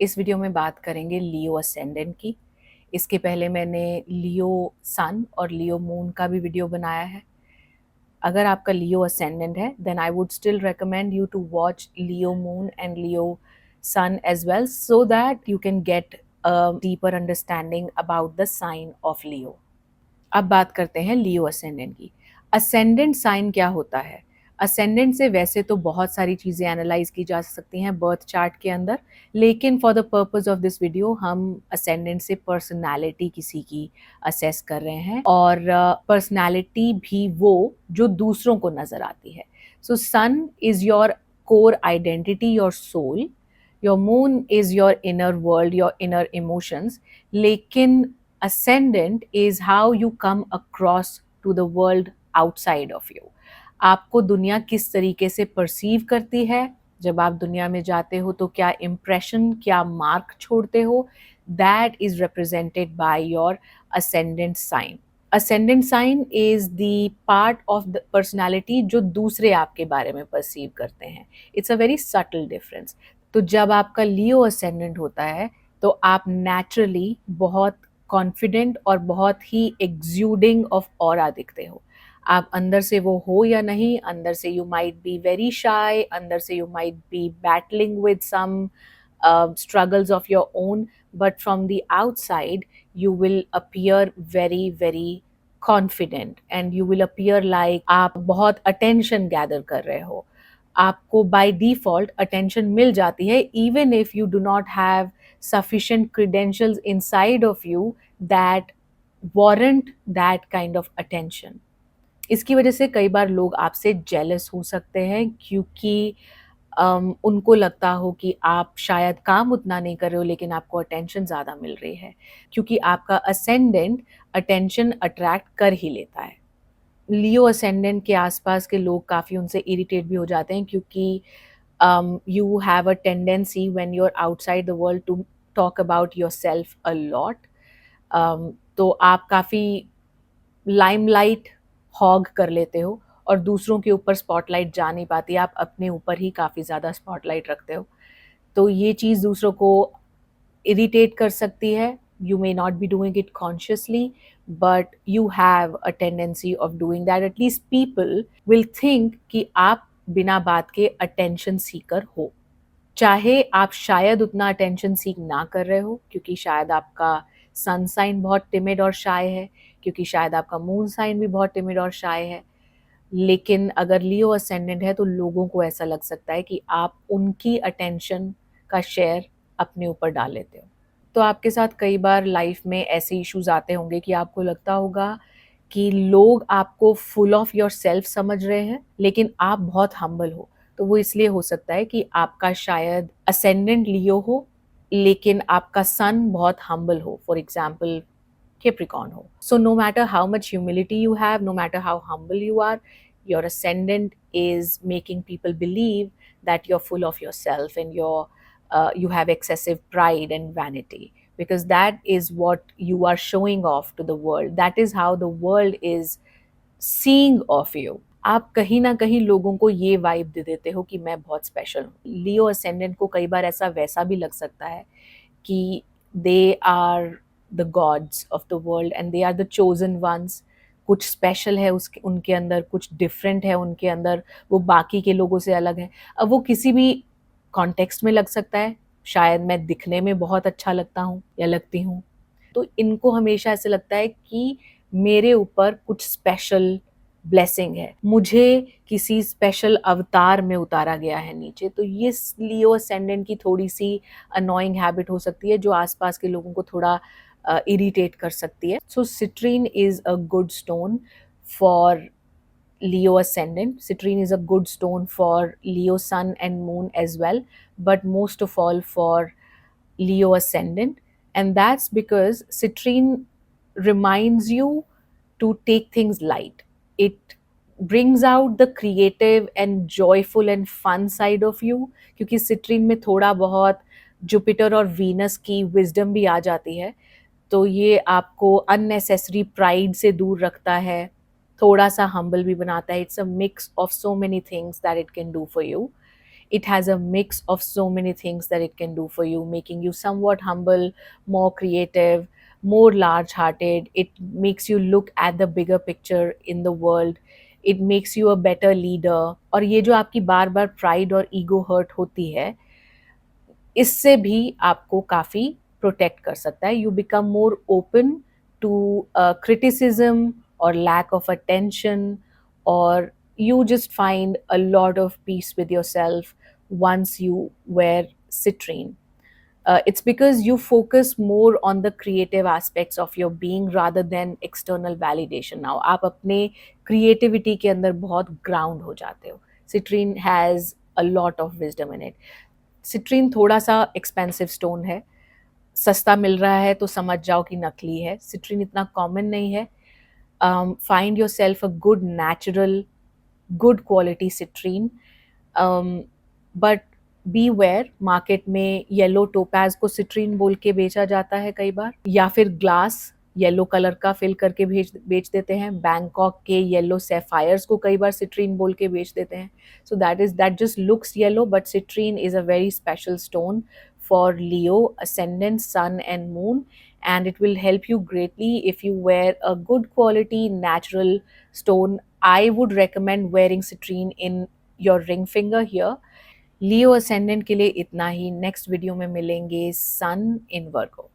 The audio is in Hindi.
इस वीडियो में बात करेंगे लियो असेंडेंट की। इसके पहले मैंने लियो सन और लियो मून का भी वीडियो बनाया है। अगर आपका लियो असेंडेंट है then I would still recommend you to watch Leo moon and Leo sun as well, so that you can get a deeper understanding about the sign of Leo. अब बात करते हैं लियो असेंडेंट की। असेंडेंट साइन क्या होता है? असेंडेंट से वैसे तो बहुत सारी चीज़ें एनालाइज की जा सकती हैं बर्थ चार्ट के अंदर, लेकिन for the purpose of this video हम असेंडेंट से पर्सनालिटी किसी की असेस कर रहे हैं, और पर्सनालिटी भी वो जो दूसरों को नज़र आती है। So sun is your core identity, your soul. Your moon is your inner world, your inner emotions. लेकिन ascendant is how you come across to the world outside of you. आपको दुनिया किस तरीके से परसीव करती है, जब आप दुनिया में जाते हो तो क्या इम्प्रेशन, क्या मार्क छोड़ते हो, that is represented by your ascendant sign. ascendant sign is the part of the personality जो दूसरे आपके बारे में परसीव करते हैं. It's a very subtle difference. तो जब आपका लियो ascendant होता है तो आप नेचुरली बहुत कॉन्फिडेंट और बहुत ही एग्जूडिंग ऑफ ऑरा दिखते हो। आप अंदर से वो हो या नहीं, अंदर से you might be very shy, अंदर से you might be battling with some struggles of your own, but from the outside you will appear very very confident and you will appear like आप बहुत attention gather कर रहे हो। आपको by default attention मिल जाती है even if you do not have sufficient credentials inside of you that warrant that kind of attention. इसकी वजह से कई बार लोग आपसे जेलस हो सकते हैं, क्योंकि उनको लगता हो कि आप शायद काम उतना नहीं कर रहे हो लेकिन आपको अटेंशन ज़्यादा मिल रही है, क्योंकि आपका असेंडेंट अटेंशन अट्रैक्ट कर ही लेता है। लियो असेंडेंट के आसपास के लोग काफ़ी उनसे इरिटेट भी हो जाते हैं, क्योंकि you have a tendency when you're outside the world to talk about yourself a lot. तो आप काफ़ी लाइमलाइट हॉग कर लेते हो और दूसरों के ऊपर स्पॉटलाइट जा नहीं पाती, आप अपने ऊपर ही काफ़ी ज़्यादा स्पॉटलाइट रखते हो। तो ये चीज़ दूसरों को इरिटेट कर सकती है. You may not be doing it consciously, but you have a tendency of doing that. At least people will think कि आप बिना बात के अटेंशन सीकर हो, चाहे आप शायद उतना अटेंशन सीक ना कर रहे हो, क्योंकि शायद आपका सन साइन बहुत टिमिड और शाय है, क्योंकि शायद आपका मून साइन भी बहुत टिमिड और शाय है। लेकिन अगर लियो असेंडेंट है तो लोगों को ऐसा लग सकता है कि आप उनकी अटेंशन का शेयर अपने ऊपर डाल लेते हो। तो आपके साथ कई बार लाइफ में ऐसे इश्यूज आते होंगे कि आपको लगता होगा कि लोग आपको फुल ऑफ योर सेल्फ समझ रहे हैं लेकिन आप बहुत हम्बल हो। तो वो इसलिए हो सकता है कि आपका शायद असेंडेंट लियो हो लेकिन आपका सन बहुत हम्बल हो, for example Capricorn ho. So no matter how much humility you have, no matter how humble you are, your ascendant is making people believe that you're full of yourself and you have excessive pride and vanity, because that is what you are showing off to the world. That is how the world is seeing of you. आप कहीं ना कहीं लोगों को ये वाइब दे देते हो कि मैं बहुत स्पेशल हूँ. लियो असेंडेंट को कई बार ऐसा वैसा भी लग सकता है कि they are the gods of the world and they are the chosen ones. कुछ स्पेशल है उसके उनके अंदर, कुछ डिफरेंट है उनके अंदर, वो बाकी के लोगों से अलग है. अब वो किसी भी कॉन्टेक्स्ट में लग सकता है. शायद मैं दिखने में बहुत अच्छा लगता हूँ या लगती हूँ, तो इनको हमेशा ऐसे लगता है कि मेरे ऊपर कुछ स्पेशल ब्लेसिंग है, मुझे किसी स्पेशल अवतार में उतारा गया है नीचे. तो ये लियो असेंडेंट की थोड़ी सी अनोइंग हैबिट हो सकती है जो आसपास के लोगों को थोड़ा इरिटेट कर सकती है. So citrine is a good stone for Leo ascendant. Citrine is a good stone for Leo sun and moon as well, but most of all for Leo ascendant. And that's because citrine reminds you to take things light. It brings out the creative and joyful and fun side of you, क्योंकि citrine में थोड़ा बहुत जुपिटर और वीनस की विजडम भी आ जाती है. तो ये आपको अननेसेसरी प्राइड से दूर रखता है, थोड़ा सा हम्बल भी बनाता है. It's a mix of so many things that it can do for you. it has a mix of so many things that it can do for you, making you somewhat humble, more creative, more large hearted. It makes you look at the bigger picture in the world. It makes you a better leader. और ये जो आपकी बार बार प्राइड और ईगो हर्ट होती है, इससे भी आपको काफ़ी प्रोटेक्ट कर सकता है. You become more open to criticism or lack of attention, or you just find a lot of peace with yourself once you wear citrine. It's because you focus more on the creative aspects of your being rather than external validation. Now आप अपने creativity के अंदर बहुत ground हो जाते हो. Citrine has a lot of wisdom in it. Citrine थोड़ा सा एक्सपेंसिव स्टोन है, सस्ता मिल रहा है तो समझ जाओ कि नकली है. सिट्रीन इतना कॉमन नहीं है. Find yourself a good natural, good quality citrine. But beware, market में येलो टोपैज को सिट्रीन बोल के बेचा जाता है कई बार, या फिर ग्लास येलो कलर का फिल करके बेच देते हैं. बैंकॉक के येलो सैफायर्स को कई बार सिट्रीन बोल के बेच देते हैं. So that just looks yellow, but citrine is a very special stone for Leo ascendant, sun and moon, and it will help you greatly if you wear a good quality natural stone. I would recommend wearing citrine in your ring finger here. Leo ascendant के लिए इतना ही. नेक्स्ट वीडियो में मिलेंगे. सन इन वर्गो.